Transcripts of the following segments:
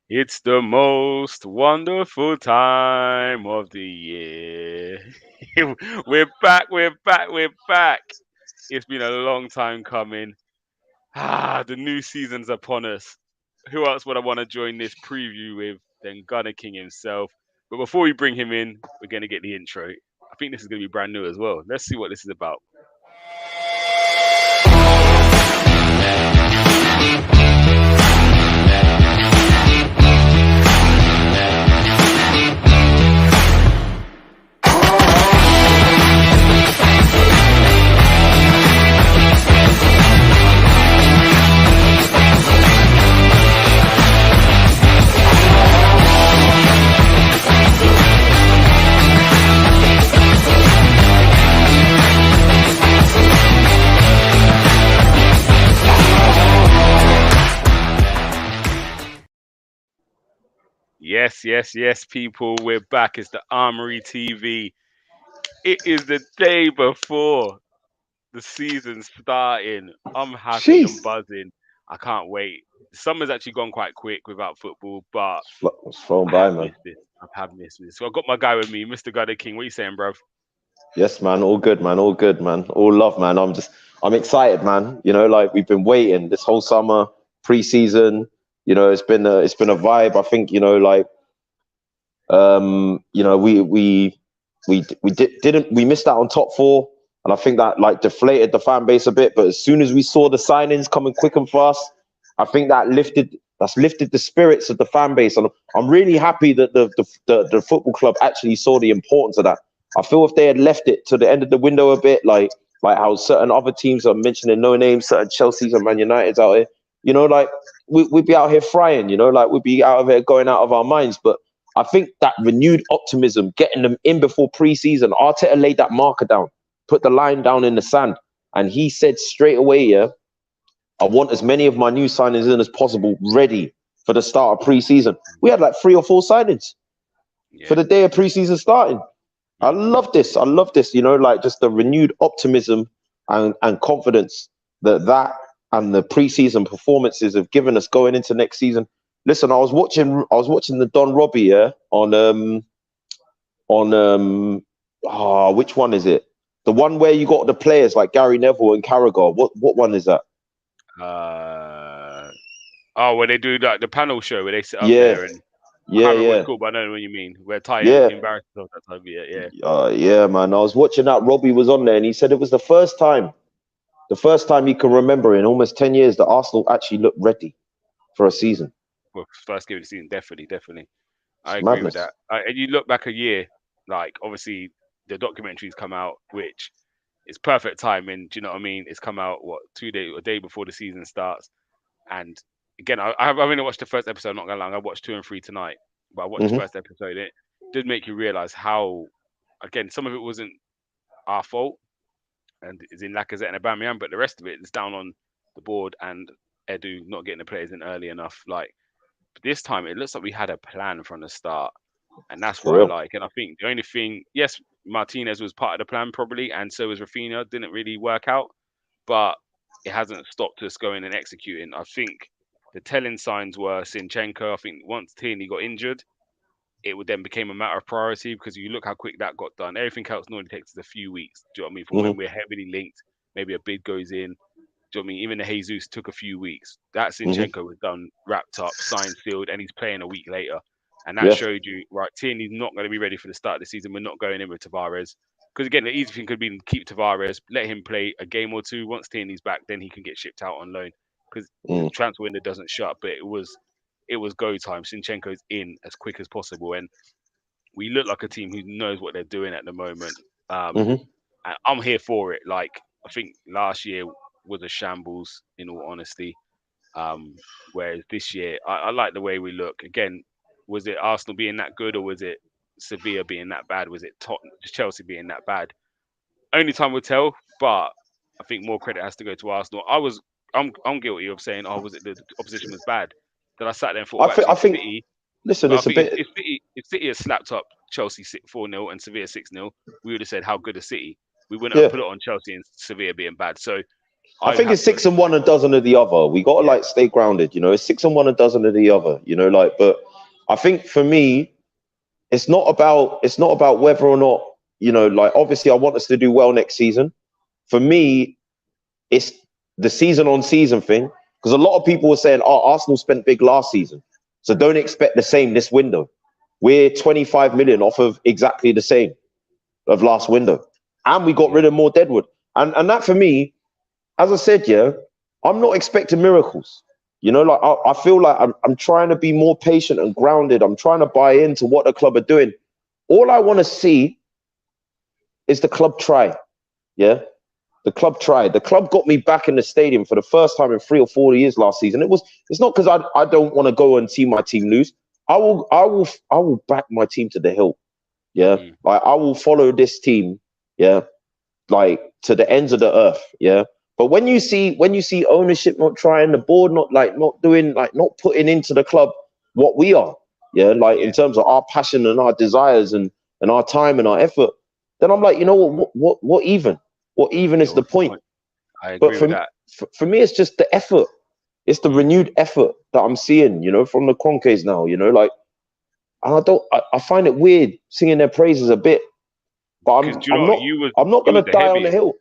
It's the most wonderful time of the year. We're back. It's been a long time coming. The new season's upon us. Who else would I want to join this preview with than Gunner King himself? But before we bring him in, we're going to get the intro. I think this is going to be brand new as well. Let's see what this is about. Yes, people. We're back. It's the Armoury TV. It is the day before the season's starting. I'm happy. I'm Jeez, buzzing. I can't wait. Summer's actually gone quite quick without football, but it's flown I by, have man. missed this. I have missed this. So I've got my guy with me, Mr. Gunner King. What are you saying, bro? Yes, man. All good, man. All good, man. All love, man. I'm excited, man. Like we've been waiting this whole summer, pre-season. It's been a vibe. I think, we missed out on top four, and I think that like deflated the fan base a bit. But as soon as we saw the signings coming quick and fast, I think that's lifted the spirits of the fan base, and I'm really happy that the football club actually saw the importance of that. I feel if they had left it to the end of the window a bit, like how certain other teams are mentioning no names, certain Chelsea's and Man United's out here, like we'd be out here frying, like we'd be out of here going out of our minds. But I think that renewed optimism, getting them in before pre-season, Arteta laid that marker down, put the line down in the sand, and he said straight away, yeah, I want as many of my new signings in as possible ready for the start of pre-season. We had like 3 or 4 signings for Yeah. the day of pre-season starting. I love this. I love this, like just the renewed optimism and confidence that and the preseason performances have given us going into next season. Listen, I was watching the Don Robbie, yeah, on which one is it? The one where you got the players like Gary Neville and Carragher. What one is that? Uh, when they do like the panel show where they sit up Yeah, there and I yeah, can't remember what it's yeah, called, but I know what you mean. Where Ty yeah. embarrassed himself that time. Yeah. Yeah, man. I was watching that. Robbie was on there, and he said it was the first time he can remember in almost 10 years that Arsenal actually looked ready for a season. Well, first game of the season, definitely. I It's agree with madness. that. And you look back a year, like obviously the documentary's come out, which is perfect timing. Do you know what I mean? It's come out what a day before the season starts. And again, I've only watched the first episode. Not gonna lie, I watched 2 and 3 tonight, but I watched the Hmm. first episode. It did make you realize how, again, some of it wasn't our fault, and is in Lacazette and Aubameyang, but the rest of it is down on the board and Edu not getting the players in early enough. Like this time, it looks like we had a plan from the start, and that's For what I real. like. And I think the only thing, yes, Martinez was part of the plan probably, and so was Rafinha. Didn't really work out, but it hasn't stopped us going and executing. I think the telling signs were Sinchenko. I think once Tierney got injured, it would then became a matter of priority because you look how quick that got done. Everything else normally takes us a few weeks. Do you know what I mean? From when Hmm. we're heavily linked, maybe a bid goes in. Do you know what I mean? Even the Jesus took a few weeks. That Hmm. Sinchenko was done, wrapped up, signed, sealed, and he's playing a week later. And that Yeah. showed you, right, Tierney's not going to be ready for the start of the season. We're not going in with Tavares. Because again, the easy thing could be keep Tavares, let him play a game or two. Once Tierney's back, then he can get shipped out on loan. Because the Mm. transfer window doesn't shut, but it was go time. Sinchenko's in as quick as possible. And we look like a team who knows what they're doing at the moment. Um, Hmm. and I'm here for it. Like I think last year was a shambles, in all honesty. Whereas this year, I like the way we look. Again, was it Arsenal being that good, or was it Sevilla being that bad? Was it Chelsea being that bad? Only time will tell. But I think more credit has to go to Arsenal. I'm guilty of saying, oh, was it the opposition was bad? Then I sat there and thought, I well, think. actually, I think. City. Listen, But I it's a think bit. if City had slapped up Chelsea 4-0 and Sevilla 6-0, we would have said how good is City. We wouldn't have Yeah. put it on Chelsea and Sevilla being bad. So I I'd think have it's to 6-1 and dozen of the other. We got to yeah, like stay grounded, you know. It's 6-1 and dozen of the other, you know. Like, but I think for me, it's not about whether or not, you know. Like, obviously, I want us to do well next season. For me, it's the season on season thing, because a lot of people were saying, "Oh, Arsenal spent big last season, so don't expect the same this window." We're 25 million off of exactly the same of last window, and we got yeah, rid of more Deadwood, and that for me, as I said, yeah, I'm not expecting miracles. You know, like I feel like I'm trying to be more patient and grounded. I'm trying to buy into what the club are doing. All I want to see is the club try. Yeah, the club tried. The club got me back in the stadium for the first time in 3 or 4 years last season. It's not because I don't want to go and see my team lose. I will back my team to the hill. Yeah, mm, like I will follow this team. Yeah, like to the ends of the earth. Yeah. But when you see ownership not trying, the board not doing, like not putting into the club what we are, yeah, like in yeah, terms of our passion and our desires and our time and our effort, then I'm like, you know what even yeah. is the What's the point? point? I But agree for with me, that. for me, it's just the effort. It's the Mm. renewed effort that I'm seeing, you know, from the Kroenkes now, you know, like, and I find it weird singing their praises a bit, but Because do you I'm know not I'm not you was gonna the die on the heaviest. hill.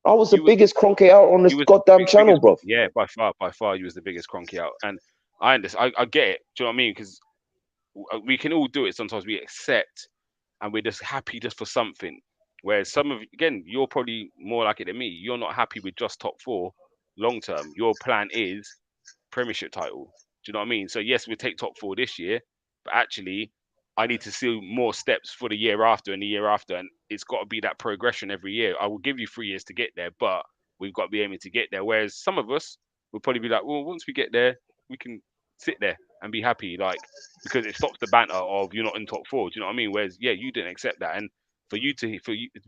I was the You was biggest Kroenke out on this you was the goddamn channel, biggest. bro. Yeah, by far, you was the biggest cronky out. And I understand. I get it. Do you know what I mean? Because we can all do it. Sometimes we accept and we're just happy just for something. Whereas some of again, you're probably more like it than me. You're not happy with just top four long term. Your plan is Premiership title. Do you know what I mean? So yes, we take top four this year, but actually, I need to see more steps for the year after and the year after, and it's got to be that progression every year. I will give you 3 years to get there, but we've got to be aiming to get there. Whereas some of us will probably be like, well, once we get there, we can sit there and be happy, like because it stops the banter of you're not in top four. Do you know what I mean? Whereas yeah, you didn't accept that, and for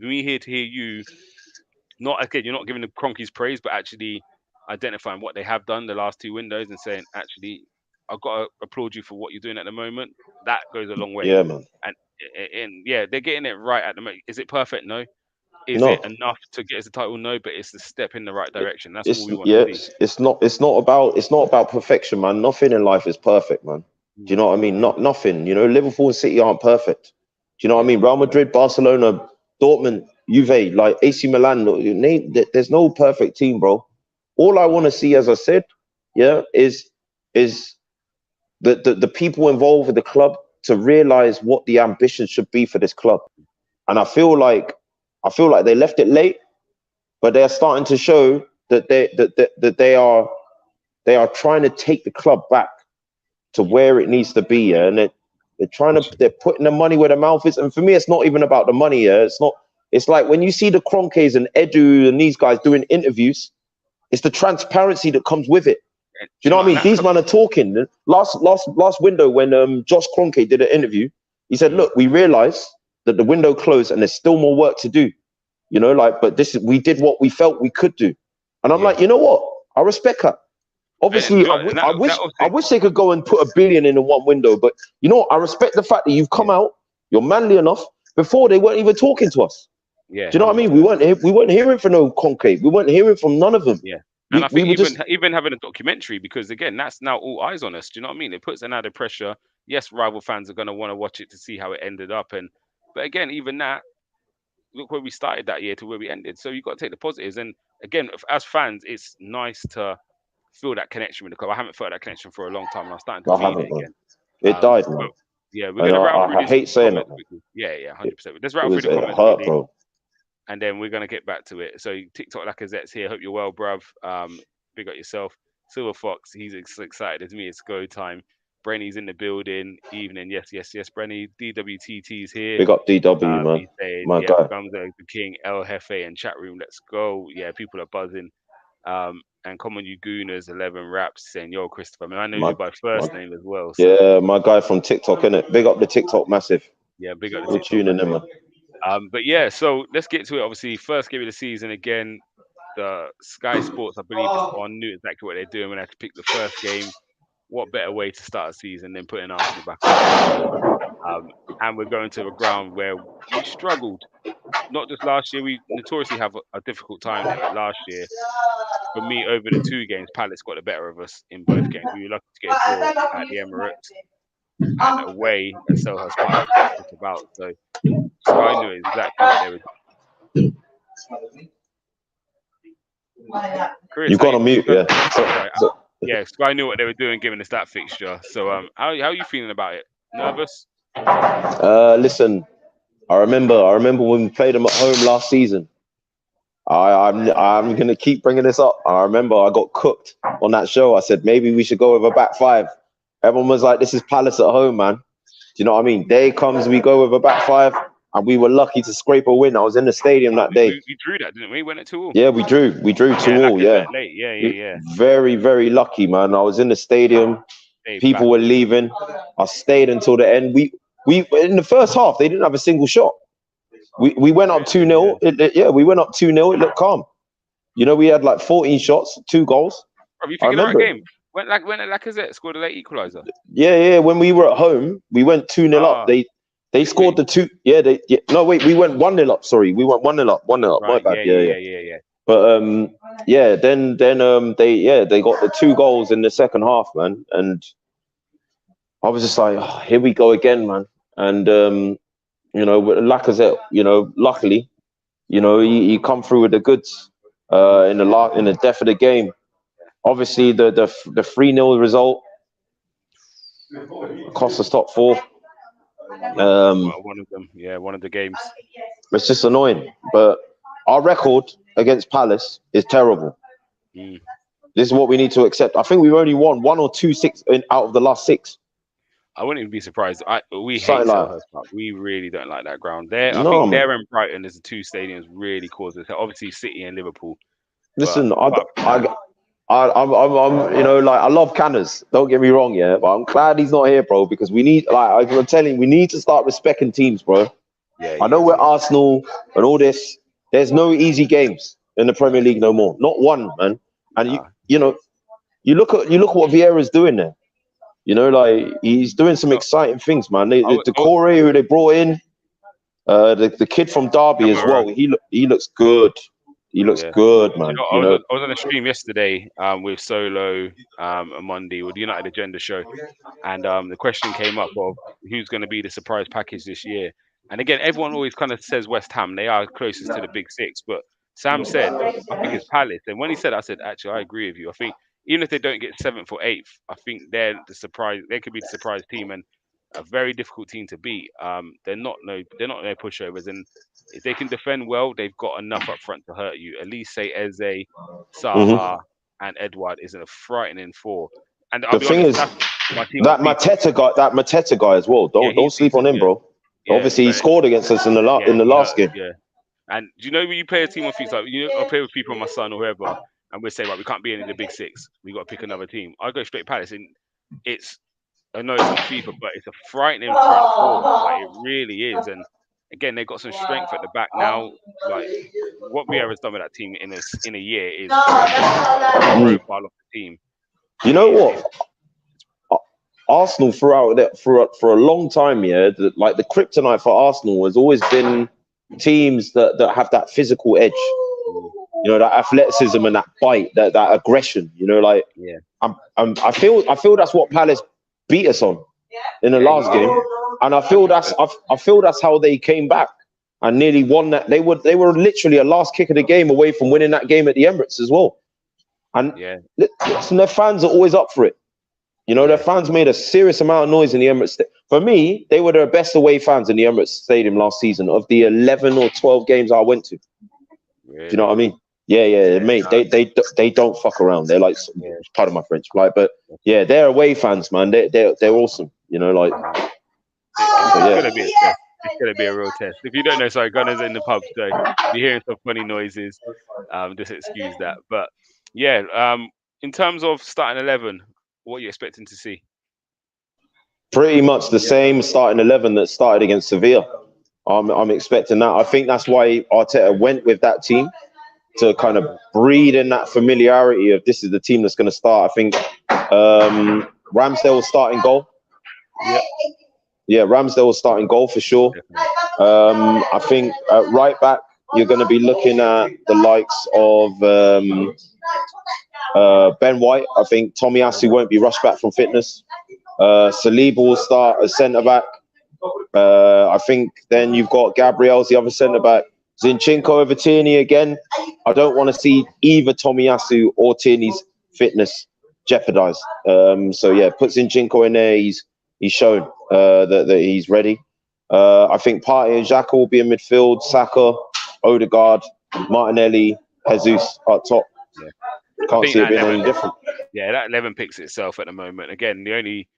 me here to hear you not again, you're not giving the Cronkies praise, but actually identifying what they have done the last two windows and saying, actually, I've got to applaud you for what you're doing at the moment. That goes a long way. Yeah, man. And yeah, they're getting it right at the moment. Is it perfect? No. Is it No, enough to get us the title? No, but it's a step in the right direction. That's all it's we want to yeah, see. it's not about perfection, man. Nothing in life is perfect, man. Do you Mm, know what I mean? Not nothing. You know, Liverpool and City aren't perfect. Do you know what I yeah, mean? Real Madrid, Barcelona, Dortmund, Juve, like AC Milan. There's no perfect team, bro. All I mm, want to see, as I said, yeah, is the people involved with the club to realize what the ambition should be for this club. And I feel like they left it late, but they're starting to show that they are trying to take the club back to mm, where it needs to be. Yeah? And they're putting the money where the mouth is. And for me, it's not even about the money. Yeah? It's like when you see the Kroenkes and Edu and these guys doing interviews, it's the transparency that comes with it. and Do you do know you what know, I and mean? that's These men are talking. Last window when Josh Kroenke did an interview, he said, mm, "Look, we realized that the window closed and there's still more work to do. You know, like, but we did what we felt we could do." And I'm yeah, like, you know what? I respect that. and Obviously, do you know, and that I obviously, wish they could go and put a billion in one window, but you know, I respect the fact that you've come yeah, out, you're manly enough. Before they weren't even talking to us. yeah, Do you know what I hundred mean? percent. We weren't hearing from no Concave. We weren't hearing from none of them. Yeah. And We I we think were just even having a documentary, because again, that's now all eyes on us. Do you know what I mean? It puts an added pressure. Yes, rival fans are gonna want to watch it to see how it ended up. And but again, even that, look where we started that year to where we ended. So you've got to take the positives. And again, as fans, it's nice to feel that connection with the club. I haven't felt that connection for a long time and I'm starting to I feel it haven't, man. again. It died, But man. yeah, we're And gonna rattle through I these hate saying that, comments man. quickly. Yeah, yeah, It, 100%. Let's it rattle through was the it comments hurt, quickly bro. and then we're gonna get back to it. So TikTok Lacazette's here. Hope you're well, bruv. Big up yourself. Silver Fox, he's as excited as me. It's go time. Brenny's in the building. Evening, yes, yes, yes. Brenny, DWTT's here. Big up DW, man. He's saying, My yeah, guy. Gumsa, the King, El Jefe, and chat room. Let's go. Yeah, people are buzzing. And Common You Gooners, 11 Raps, saying, yo, Christopher. I mean, I know My you by my first name as well. So, yeah, my guy from TikTok, innit? Big up the TikTok massive. yeah, big up the We're TikTok tuning in, massive. man. But yeah, so let's get to it. Obviously, first game of the season again. The Sky Sports, I believe, is on knew exactly what they're doing when they had to pick the first game. What better way to start a season than putting Arsenal back on the table? Um, and we're going to a ground where we struggled. Not just last year, we notoriously have a difficult time there, but last year for me, over the 2 games, Palace got the better of us in both games. We were lucky to get a draw at the Emirates and away at Selhurst Park. They kicked us about. So Sky knew exactly what they were doing. Chris, You've got on mute, yeah. Yeah, Sky knew what they were doing, giving us that fixture. So, how are you feeling about it? Nervous? Listen, I remember when we played them at home last season. I'm gonna keep bringing this up. I remember I got cooked on that show. I said maybe we should go with a back five. Everyone was like, "This is Palace at home, man." Do you know what I mean? Day comes, we go with a back five, and we were lucky to scrape a win. I was in the stadium that day. We drew that, didn't we? Went at 2-2. Yeah, we drew 2-2. Yeah, late. Yeah. Very, very lucky, man. I was in the stadium. People were leaving. I stayed until the end. We in the first half, they didn't have a single shot. We went up 2-0. Yeah, we went up 2-0. It looked calm. You know, we had like 14 shots, 2 goals. Are you thinking about a game? When Lacazette scored a late equaliser. Yeah. When we were at home, we went 2-0 up. They scored the 2. Yeah, no, wait, we went 1-0 up. Sorry, we went 1-0 up. 1-0 up. Right, My bad. Yeah. But then they got the 2 goals in the second half, man, and I was just like, oh, here we go again, man. And you know, Lacazette, you know, luckily, you know, he come through with the goods in the death of the game. Obviously, the 3-0 result cost us top 4. One of them, yeah, one of the games. It's just annoying, but our record against Palace is terrible. This is what we need to accept. I think we've only won 1 or 2 out of the last 6. I wouldn't even be surprised. We hate Selhurst Park. We really don't like that ground. I think man. there and Brighton as the 2 stadiums really cause us. Obviously, City and Liverpool. Listen, I'm you know, like, I love Canners. Don't get me wrong, yeah, but I'm glad he's not here, bro, because we need, like I'm telling you, we need to start respecting teams, bro. Yeah, I know we're Arsenal and all this. There's no easy games in the Premier League no more. Not one, man. And you know, you look at what Vieira's doing there. You know, like, he's doing some exciting things, man. The Corey who they brought in, the kid from Derby as well. He looks good. He looks good, man. I was on a stream yesterday with Solo and Monday with the United Agenda show, and the question came up of who's going to be the surprise package this year. And again, everyone always kind of says West Ham. They are closest to the big 6, but Sam said, I think it's Palace. And when he said, I said, actually, I agree with you. I think even if they don't get 7th or 8th, I think they're the surprise. They could be the surprise team and a very difficult team to beat. They're not no pushovers, and if they can defend well, they've got enough up front to hurt you. At least say Eze, Saha, and Edouard is a frightening 4. And the thing is, that Mateta guy as well. Don't sleep on him, bro. Yeah, obviously, he scored against us in the last game. Yeah, and do you know when you play a team on FIFA, like, you know, I play with people, my son or whoever, and we say, right, we can't be in the big 6. We got to pick another team. I go straight Palace, and I know it's on FIFA, but it's a frightening front 4. Like, it really is. And again, they've got some strength at the back now. Like, what Vieira's done with that team in a year is profile of the team. You know what? Arsenal throughout that for a long time, yeah, like the kryptonite for Arsenal has always been teams that have that physical edge, you know, that athleticism and that bite, that aggression, you know, like I feel that's what Palace beat us on in the last game, and I feel that's how they came back and nearly won that. They were literally a last kick of the game away from winning that game at the Emirates as well, and listen, their fans are always up for it. You know, their fans made a serious amount of noise in the Emirates. For me, they were the best away fans in the Emirates Stadium last season of the 11 or 12 games I went to. Really? Do you know what I mean? Yeah, mate. They don't fuck around. They're like, pardon my French, like, but yeah, they're away fans, man. They're awesome. You know, like. It's gonna be a real test. If you don't know, sorry, Gunners in the pub, so if you're hearing some funny noises, just excuse that. But yeah, in terms of starting 11. What are you expecting to see? Pretty much the same starting 11 that started against Sevilla. I'm expecting that. I think that's why Arteta went with that team, to kind of breed in that familiarity of this is the team that's going to start. I think Ramsdale will start in goal. Yeah, Ramsdale will start in goal for sure. I think right back, you're going to be looking at the likes of Ben White. I think Tomiyasu won't be rushed back from fitness. Saliba will start as centre back. I think then you've got Gabriel's the other centre back. Zinchenko over Tierney again. I don't want to see either Tomiyasu or Tierney's fitness jeopardised. So yeah, put Zinchenko in there. He's shown that he's ready. I think Partey and Xhaka will be in midfield. Saka, Odegaard, Martinelli, Jesus up top. Yeah. Can't see it being any different. Yeah, that 11 picks itself at the moment. Again, the only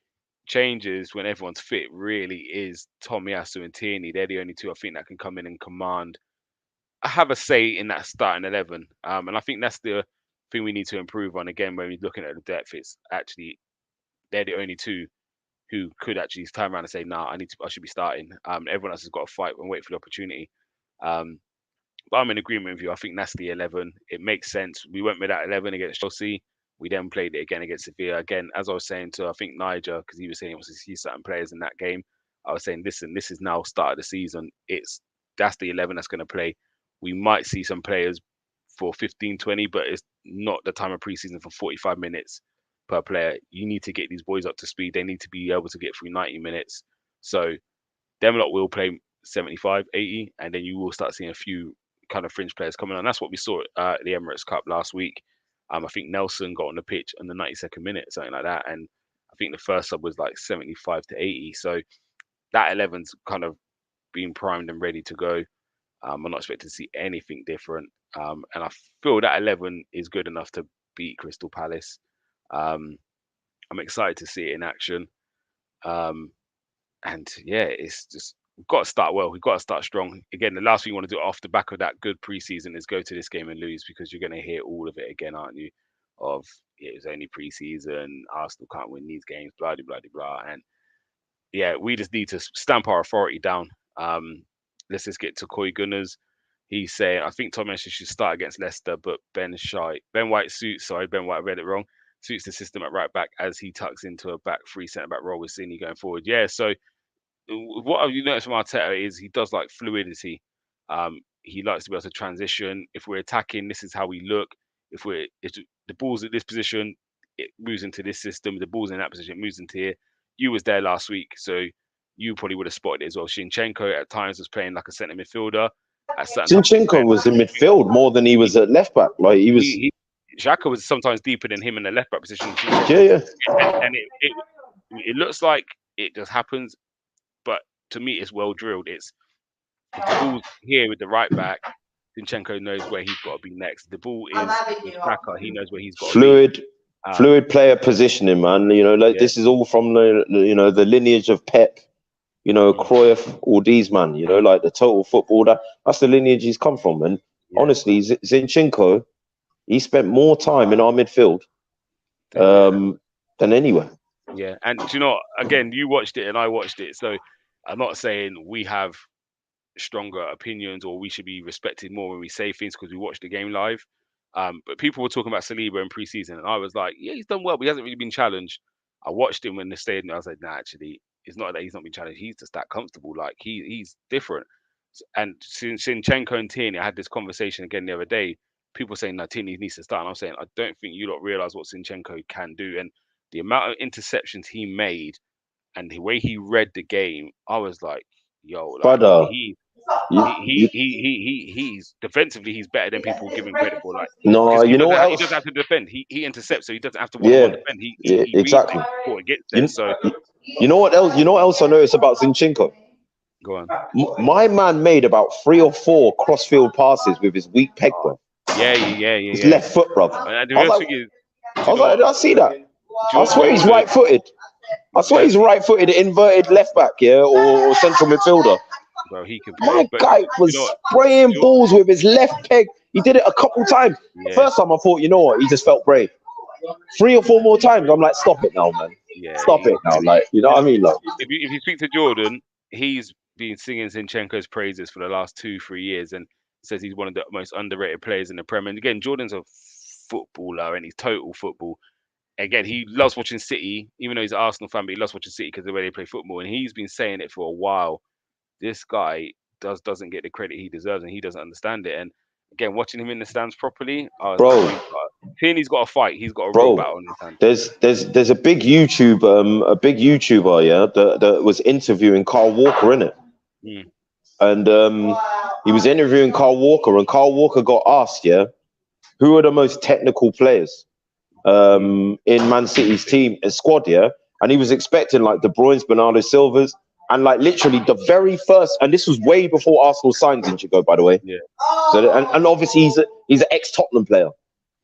changes when everyone's fit really is Tomiyasu and Tierney. They're the only two I think that can come in and command. I have a say in that starting 11. And I think that's the thing we need to improve on. Again, when we're looking at the depth, it's actually they're the only two who could actually turn around and say, "Nah, I should be starting." Everyone else has got to fight and wait for the opportunity. But I'm in agreement with you. I think that's the 11. It makes sense. We went with that 11 against Chelsea. We then played it again against Sevilla. Again, as I was saying to, I think Niger, because he was saying he wants to see certain players in that game. I was saying, listen, this is now start of the season. That's the 11 that's going to play. We might see some players for 15, 20, but it's not the time of preseason for 45 minutes per player. You need to get these boys up to speed. They need to be able to get through 90 minutes. So them lot will play 75, 80, and then you will start seeing a few kind of fringe players coming on. That's what we saw at the Emirates Cup last week. I think Nelson got on the pitch in the 92nd minute, something like that, and I think the first sub was like 75 to 80. So that 11's kind of being primed and ready to go. I'm not expecting to see anything different, and I feel that 11 is good enough to beat Crystal Palace. I'm excited to see it in action. And yeah, it's just we've got to start well. We've got to start strong. Again, the last thing you want to do off the back of that good preseason is go to this game and lose because you're going to hear all of it again, aren't you? Of it was only preseason, Arsenal can't win these games, blah blah blah blah. And yeah, we just need to stamp our authority down. Let's just get to Koi Gunners. He's saying, I think Tom Mention should start against Leicester, but Ben White suits. Sorry, Ben White, I read it wrong. Suits the system at right back as he tucks into a back three centre back role with Sydney going forward. Yeah, so what you notice from Arteta is he does like fluidity. He likes to be able to transition. If we're attacking, this is how we look. If the ball's at this position, it moves into this system. The ball's in that position, it moves into here. You was there last week, so you probably would have spotted it as well. Shinchenko at times was playing like a centre midfielder. At certain times, Zinchenko was in midfield more than he was at left back. Like he was. Xhaka was sometimes deeper than him in the left back position. Yeah. And it looks like it just happens, but to me, it's well drilled. It's if the ball's here with the right back, Zinchenko knows where he's got to be next. The ball is with Xhaka, he knows where he's got to be. Fluid player positioning, man. You know, like this is all from the lineage of Pep. You know, Cruyff, all these, man. You know, like the total football. That's the lineage he's come from. And honestly, Zinchenko, he spent more time in our midfield than anywhere. Yeah, and do you know, again, you watched it and I watched it, so I'm not saying we have stronger opinions or we should be respected more when we say things because we watched the game live. But people were talking about Saliba in preseason, and I was like, yeah, he's done well, but he hasn't really been challenged. I watched him in the stadium. I was like, nah, actually, it's not that he's not been challenged. He's just that comfortable. Like he's different. And Sinchenko and Tierney, I had this conversation again the other day. People saying that Tierney needs to start, and I'm saying I don't think you lot realize what Sinchenko can do, and the amount of interceptions he made and the way he read the game, I was like, yo, like he's defensively he's better than people give him credit for. Like you know what else? He doesn't have to defend. He intercepts, so he doesn't have to one-on-one defend. He exactly before it gets there. So you know what else? You know what else I noticed about Zinchenko? Go on. My man made about 3 or 4 crossfield passes with his weak peg, bro. Yeah. His left foot, bro. And the real thing is, did I see that? I swear he's right-footed. I swear he's right-footed, inverted left back, or central midfielder. Bro, he can play. My guy was spraying balls with his left peg. He did it a couple times. Yeah. First time I thought, you know what? He just felt brave. 3 or 4 more times, I'm like, stop it now, man. Yeah, stop it now. Like, you know what I mean? Like, if you speak to Jordan, he's been singing Zinchenko's praises for the last 2-3 years and says he's one of the most underrated players in the Premier. And again, Jordan's a footballer and he's total football. Again, he loves watching City, even though he's an Arsenal fan, but he loves watching City because of the way they play football. And he's been saying it for a while. This guy doesn't get the credit he deserves, and he doesn't understand it. And again, watching him in the stands properly, I was like, bro, Tierney's got a fight. He's got a real bro. battle in his hand. There's a big YouTuber, yeah, that was interviewing Carl Walker in it, Mm, and he was interviewing Carl Walker, and Carl Walker got asked, yeah, who are the most technical players mm, in Man City's team and squad, yeah, and he was expecting like De Bruyne's, Bernardo Silva's, and like literally the very first, and this was way before Arsenal signed Zinchenko, by the way. yeah, So and obviously he's an ex Tottenham player.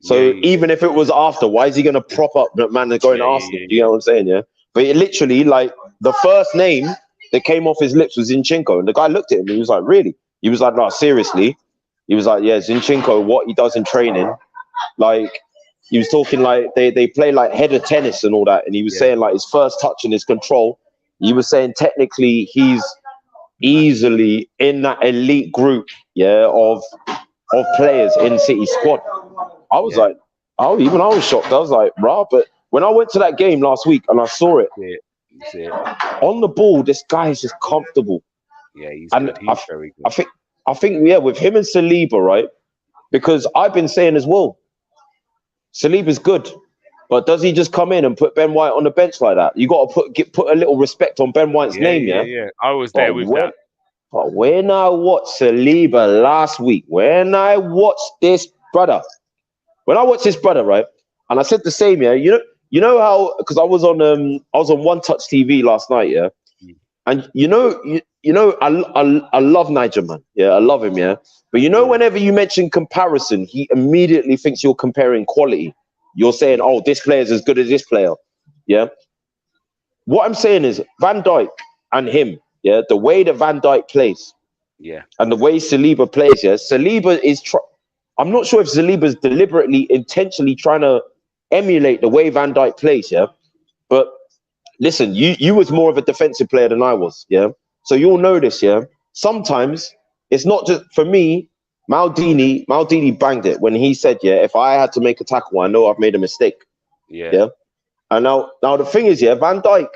yeah, So yeah, even if it was after, why is he going to prop up that man that's going yeah, to yeah, Arsenal? yeah, Do you know what I'm saying? Yeah. But it literally, like, the first name that came off his lips was Zinchenko. And the guy looked at him and he was like, really? He was like, no, seriously. He was like, yeah, Zinchenko, what he does in training, like, he was talking like they play like header tennis and all that. And he was yeah, saying like his first touch and his control. He was saying technically he's easily in that elite group, yeah, of players in City squad. I was yeah. like, oh, even I was shocked. I was like, rah. But when I went to that game last week and I saw it You see it. You see it. on the ball, this guy is just comfortable. Yeah, he's And good. He's very I good. think, I think, yeah, with him and Saliba, right? Because I've been saying as well, Saliba's good, but does he just come in and put Ben White on the bench like that? You got to put a little respect on Ben White's Yeah, name, yeah, yeah. yeah. I was But there with when that. but when I watched Saliba last week, when I watched this brother, right, and I said the same, yeah. You know how because I was on One Touch TV last night, yeah, Mm, and I love Nigel, man, yeah, I love him, yeah. But yeah, whenever you mention comparison, he immediately thinks you're comparing quality. You're saying, yeah, oh, this player is as good as this player, yeah. What I'm saying is Van Dijk and him, yeah, the way that Van Dijk plays yeah, and the way Saliba plays, yeah, I'm not sure if Saliba's deliberately, intentionally trying to emulate the way Van Dijk plays, yeah. But listen, you was more of a defensive player than I was, yeah. So you'll mm, know this, yeah. Sometimes it's not just for me. Maldini banged it when he said, yeah, if I had to make a tackle, I know I've made a mistake, yeah, yeah. And now the thing is, yeah, Van Dijk,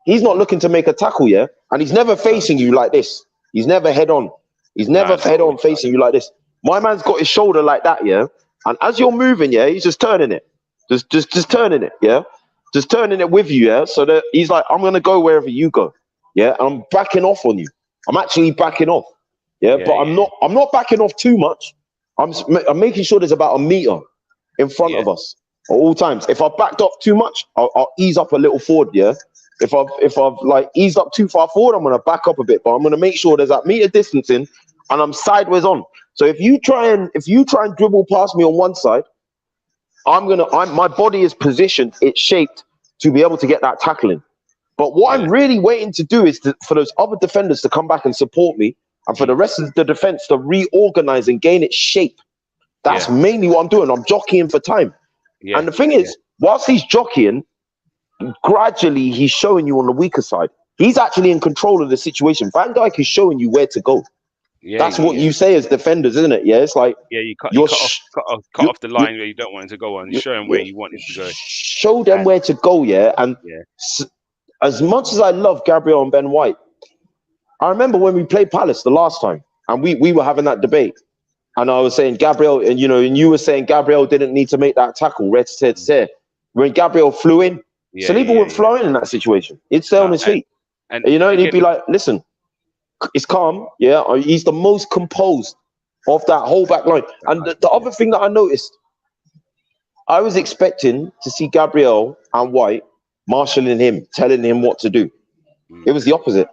he's not looking to make a tackle, yeah, and he's never no, facing you like this. He's never head on. He's no, never no, head on always facing you like this. My man's got his shoulder like that, yeah. And as you're moving, yeah, he's just turning it, just turning it, yeah, just turning it with you, yeah. So that he's like, I'm gonna go wherever you go, yeah. And I'm backing off on you. I'm actually backing off, yeah. yeah, But I'm yeah, not. I'm not backing off too much. I'm making sure there's about a meter in front yeah, of us at all times. If I backed off too much, I'll ease up a little forward, yeah. If I've like eased up too far forward, I'm gonna back up a bit, but I'm gonna make sure there's that meter distancing and I'm sideways on. So if you try and dribble past me on one side, my body is positioned, it's shaped to be able to get that tackling. But what yeah, I'm really waiting to do is for those other defenders to come back and support me, and for the mm, rest of the defense to reorganize and gain its shape. yeah, That's mainly what I'm doing. I'm jockeying for time. yeah, And the thing yeah, is, whilst he's jockeying, gradually he's showing you on the weaker side. He's actually in control of the situation. Van Dijk is showing you where to go. yeah, That's what yeah, you say as defenders, isn't it? Yeah, it's like yeah. You cut, you you're cut off, sh- cut you off the you line where you don't want him to go on. you, Show him where you you want him to go. show them And where to go. Yeah, and yeah, as much as I love Gabriel and Ben White, I remember when we played Palace the last time, and we were having that debate, and I was saying Gabriel, and you were saying Gabriel didn't need to make that tackle. mm, When Gabriel flew in, yeah, Saliba yeah, wouldn't yeah. fly in that situation. He'd stay on No, his feet, and and he'd again, be like, "Listen, it's calm. Yeah, he's the most composed of that whole back line." And the yeah, other thing that I noticed, I was expecting to see Gabriel and White marshalling him, telling him what to do. mm, It was the opposite.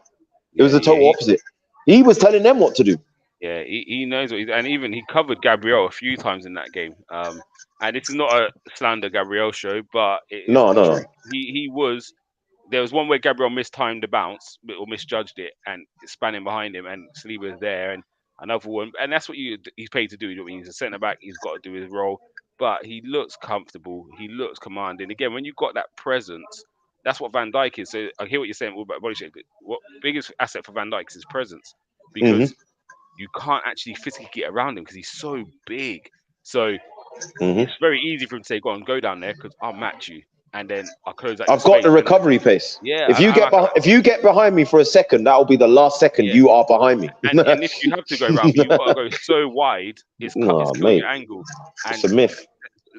It was yeah, the yeah. total opposite. He was telling them what to do. Yeah, he knows what he's, and even he covered Gabriel a few times in that game. And this is not a slander Gabriel show, but it is No, the no, truth. no. He was there was one where Gabriel mistimed the bounce or misjudged it and spanning behind him, and Saliba was there, and another one, and that's what he's paid to do. You know what I mean? He's a centre back. He's got to do his role, but he looks comfortable. He looks commanding. Again, when you've got that presence, that's what Van Dijk is. So I hear what you're saying about body shape. What biggest asset for Van Dijk is his presence Hmm. because you can't actually physically get around him because he's so big. So Hmm. it's very easy for him to say, "Go on, go down there," because I'll match you. and then I close out your I've got space. the And recovery pace. yeah, If you get if you get behind me for a second, that'll be the last second yeah. you are behind me. And if you have to go round, but you've got to go so wide, it's Oh, killing mate, your angle. it's And a myth.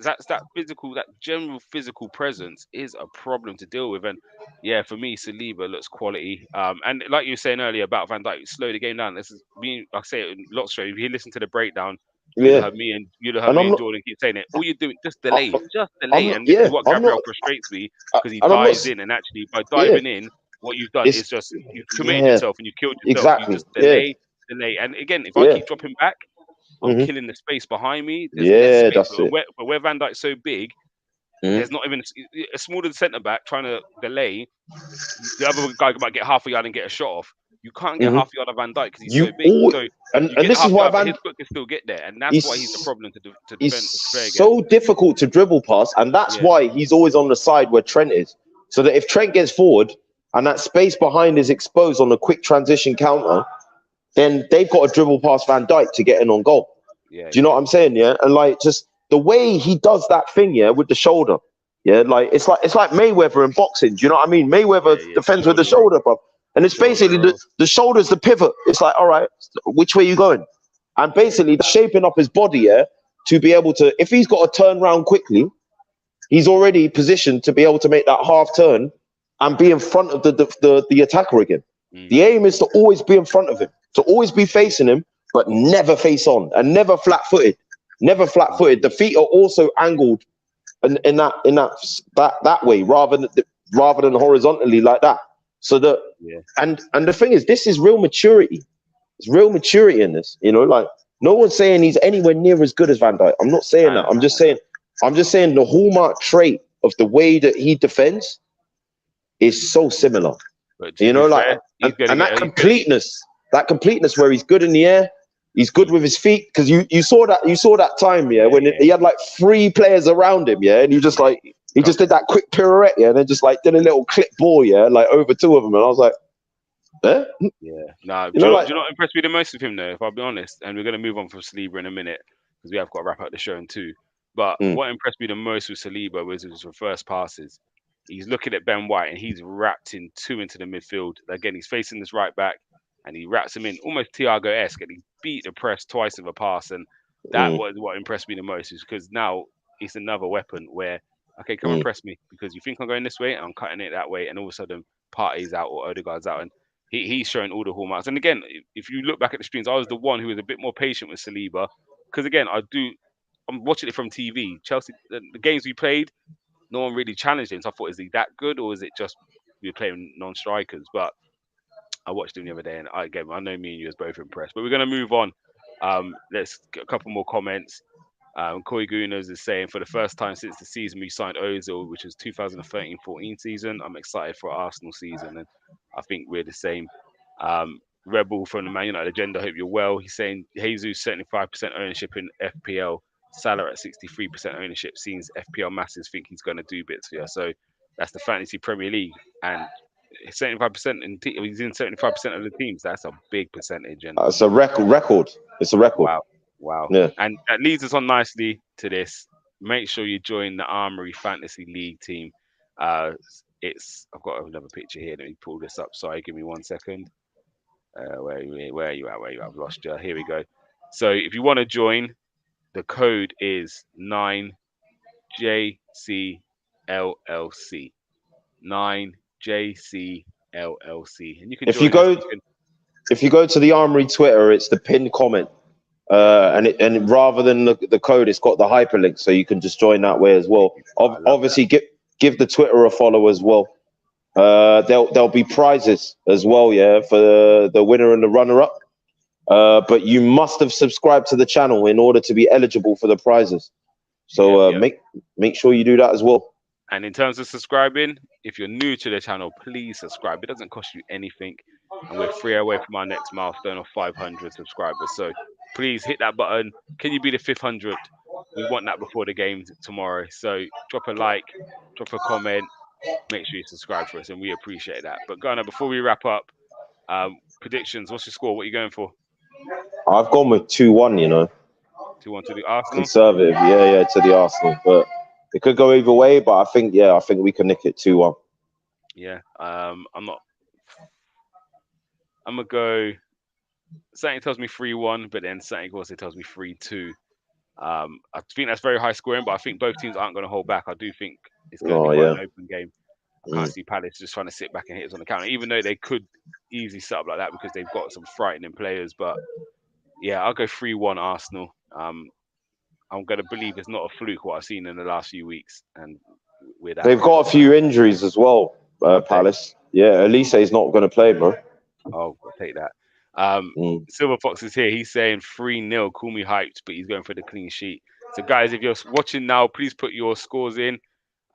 that general physical presence is a problem to deal with. And yeah, for me, Saliba looks quality. And like you were saying earlier about Van Dijk, slow the game down. This is me. I say it a lot straight. If you listen to the breakdown, Yeah, you'd have and me I'm and not. Jordan keep saying it. All you're doing, I- just I'm delay. not. And this is Yeah, what I'm not. Gabriel frustrates me because he And I'm not. dives in, and actually by Yeah, diving in, what you've done is it's. just you've committed Yeah, yourself and you killed yourself. You exactly. just Yeah, delay. And again, if I yeah. keep dropping back, I'm Hmm. killing the space behind me. There's less Yeah, space. that's it. But where Van Dijk's so big, Hmm. there's not even a smaller centre back trying to delay. The other guy might get half a yard and get a shot off. You can't get Hmm. half a yard of Van Dijk because he's You so big. all, So you and get the this is half why yard, but Van. his foot can still get there, and that's why he's the He's problem to It's defend to play against. so difficult to dribble past, and that's Yeah, why he's always on the side where Trent is. So that if Trent gets forward and that space behind is exposed on a quick transition counter, then they've got to dribble past Van Dijk to get in on goal. yeah, Do you know yeah, what I'm saying? Yeah, and like just the way he does that thing, yeah, with the shoulder, yeah, like it's like Mayweather in boxing. Do you know what I mean? Mayweather yeah. defends with the Shoulder roll, shoulder, bro, and it's shoulder basically roll. the shoulder's the pivot. It's like, all right, which way you going? And Yeah, basically shaping up his body, yeah, to be able to, if he's got to turn around quickly, he's already positioned to be able to make that half turn and be in front of the attacker again. The mm, aim is to always be in front of him, to always be facing him, but never face on and never flat footed. Never flat footed. The mm, feet are also angled in that way rather than horizontally like that. So that yeah. and the thing is, this is real maturity. It's real maturity in this. You know, like no one's saying he's anywhere near as good as Van Dijk. I'm not saying Nah, that. nah, nah, nah. I'm just saying the hallmark trait of the way that he defends is so similar. But to You be know, like fair, he's gonna and get. He's gonna. that completeness where he's good in the air, he's good Mm, with his feet. Because you saw that time, yeah, yeah, when yeah, he had like three players around him, yeah, and you just yeah. like he just did that quick pirouette, yeah, and then just like did a little clip ball, yeah, like over two of them, and I was like, eh? Yeah. Nah, You know, do like you know what impressed me the most with him though, if I'll be honest? And we're gonna move on from Saliba in a minute because we have got to wrap up the show in two. But mm, what impressed me the most with Saliba was his reverse passes. He's looking at Ben White and he's wrapped in two into the midfield. Again, he's facing this right back and he wraps him in almost Thiago-esque and he beat the press twice with a pass. And that mm, was what impressed me the most is because now it's another weapon where, okay, come and mm, press me because you think I'm going this way, I'm cutting it that way, and all of a sudden Partey's out or Odegaard's out. And he's showing all the hallmarks. And again, if you look back at the streams, I was the one who was a bit more patient with Saliba because again, I'm watching it from TV. Chelsea, the games we played, no one really challenged him. So I thought, is he that good or is it just we're playing non-strikers? But I watched him the other day, and again, I know me and you was both impressed. But we're gonna move on. Let's get a couple more comments. Koi Gunas is saying, for the first time since the season we signed Ozil, which was 2013-14 season, I'm excited for Arsenal season, and I think we're the same. Rebel from the Man United agenda, hope you're well. He's saying Jesus 75% ownership in FPL, Salah at 63% ownership. Seems FPL masses think he's going to do bits here. So that's the fantasy Premier League, and 75% he's in 75% of the teams. That's a big percentage, and it's a record. It's a record. wow, wow. Yeah. And that leads us on nicely to this. Make sure you join the Armoury Fantasy League team. I've got another picture here. Let me pull this up. Sorry, give me 1 second. Where are you at? Where are you at? I've lost you. Here we go. So if you want to join, the code is 9JCLLC. 9JCLLC. And you can If you join us. go if you go to the Armory Twitter, it's the pinned comment. And rather than the code, it's got the hyperlink, so you can just join that way as well. I love that. Obviously, give the Twitter a follow as well. There'll be prizes as well, yeah, for the winner and the runner up. But you must have subscribed to the channel in order to be eligible for the prizes. So Yep. make sure you do that as well. And in terms of subscribing, if you're new to the channel, please subscribe. It doesn't cost you anything. And we're 3 away from our next milestone of 500 subscribers. So please hit that button. Can you be the 500th? We want that before the game tomorrow. So drop a like, drop a comment, make sure you subscribe for us. And we appreciate that. But Ghana, before we wrap up, predictions. What's your score? What are you going for? I've gone with 2-1. You know, 2-1 to the Arsenal? conservative. Yeah, to the Arsenal, but. It could go either way, but I think we can nick it 2-1. Yeah. I'm gonna go. Something tells me 3-1, but then something also tells me 3-2. I think that's very high scoring, but I think both teams aren't going to hold back. I do think it's going to be Oh quite yeah. an open game. I can't see Palace just trying to sit back and hit us on the counter, even though they could easily set up like that because they've got some frightening players. But yeah, I'll go 3-1 Arsenal. I'm going to believe it's not a fluke what I've seen in the last few weeks, and we're that They've good. got a few injuries as well, Have they? Palace. Yeah, Elise is not going to play, bro. Oh, I'll take that. Mm. Silver Fox is here. He's saying 3-0. Call me hyped, but he's going for the clean sheet. So, guys, if you're watching now, please put your scores in.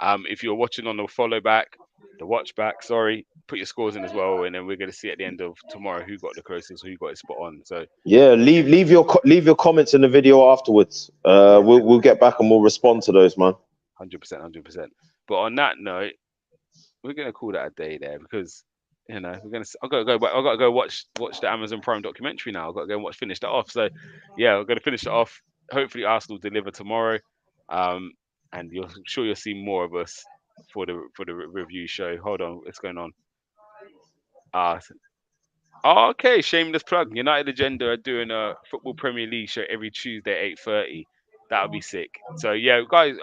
If you're watching on the watch back, sorry, put your scores in as well, and then we're going to see at the end of tomorrow who got the closest, who got it spot on. So, Yeah, leave your comments in the video afterwards. We'll get back and we'll respond to those, man. 100%, 100%. But on that note, we're going to call that a day there because we're gonna. I gotta go. I gotta go watch the Amazon Prime documentary now. I gotta go and finish that off. So, yeah, we're gonna finish it off. Hopefully, Arsenal deliver tomorrow, and you'll see more of us for the review show. Hold on, what's going on? Okay, shameless plug. United Agenda are doing a football Premier League show every Tuesday at 8:30. That would be sick. So yeah, guys.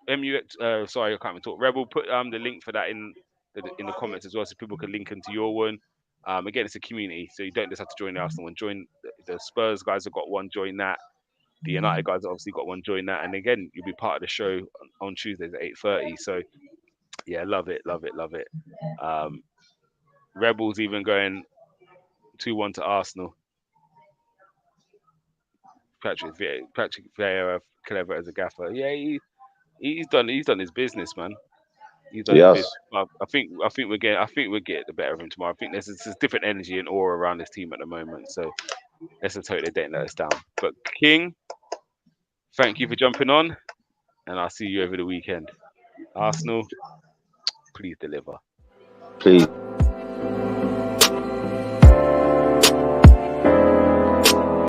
MUX. Sorry, I can't even talk. Rebel, put the link for that in the comments as well, so people can link into your one. Again, it's a community, so you don't just have to join the Arsenal one. Join the Spurs guys have got one. Join that. The United guys have obviously got one. Join that. And again, you'll be part of the show on Tuesdays at 8:30. So yeah, love it, love it, love it. Rebels even going 2-1 to Arsenal. Patrick Vieira, clever as a gaffer. Yeah, he's done his business, man. He's done his Yes. business. I think we're getting the better of him tomorrow. I think there's different energy and aura around this team at the moment. So let's just hope they don't let us down. But King, thank you for jumping on, and I'll see you over the weekend. Arsenal, please deliver. Please.